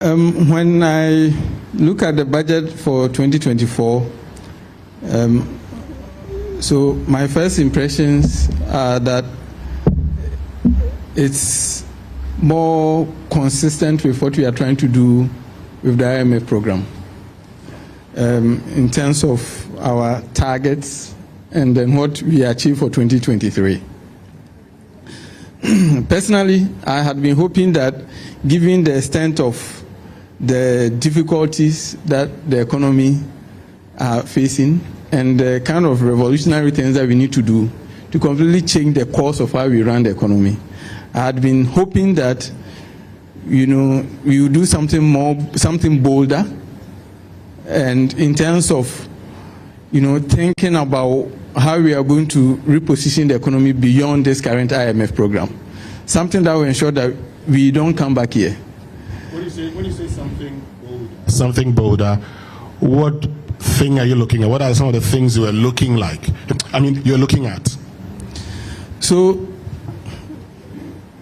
When I look at the budget for 2024, so my first impressions are that it's more consistent with what we are trying to do with the IMF program in terms of our targets and then what we achieve for 2023. Personally, I had been hoping that given the extent of the difficulties that the economy are facing and the kind of revolutionary things that we need to do to completely change the course of how we run the economy, I had been hoping that, we will do something bolder, and in terms of, thinking about how we are going to reposition the economy beyond this current IMF program, something that will ensure that we don't come back here. When you say something bolder, what thing are you looking at? What are some of the things you are looking you're looking at? So,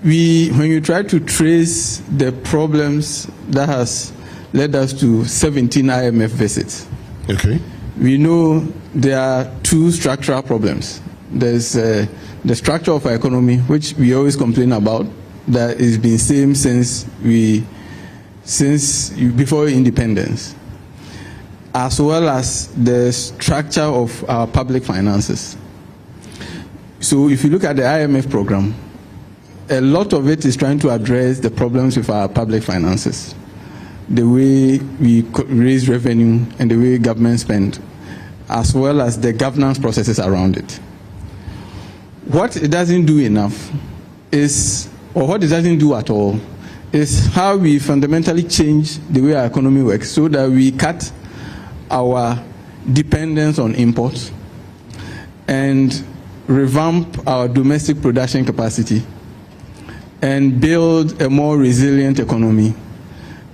when you try to trace the problems that has led us to 17 IMF visits, okay, we know there are two structural problems. There's the structure of our economy, which we always complain about, that has been same since before independence, as well as the structure of our public finances. So if you look at the IMF program, a lot of it is trying to address the problems with our public finances, the way we raise revenue and the way government spend, as well as the governance processes around it. What it doesn't do enough is, or what it doesn't do at all, is how we fundamentally change the way our economy works so that we cut our dependence on imports and revamp our domestic production capacity and build a more resilient economy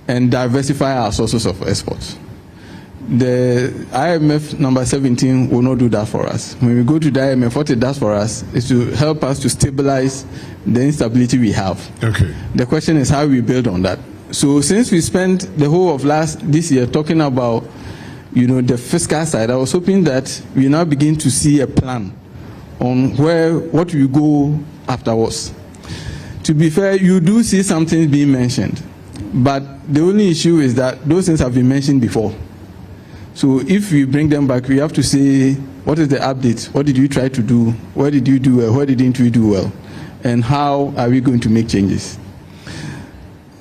and diversify our sources of exports. The IMF number 17 will not do that for us. When we go to the IMF, what it does for us is to help us to stabilize the instability we have. Okay. The question is how we build on that. So since we spent the whole of this year talking about, the fiscal side, I was hoping that we now begin to see a plan on what we go afterwards. To be fair, you do see something being mentioned, but the only issue is that those things have been mentioned before. So if we bring them back, we have to say, what is the update? What did you try to do? What did you do well? What didn't we do well? And how are we going to make changes?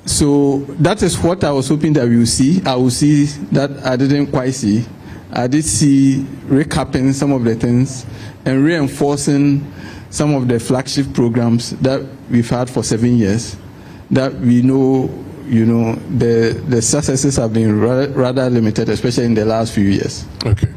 So that is what I was hoping that we will see. I will see that I didn't quite see. I did see recapping some of the things and reinforcing some of the flagship programs that we've had for 7 years, that we know, the successes have been rather limited, especially in the last few years. Okay.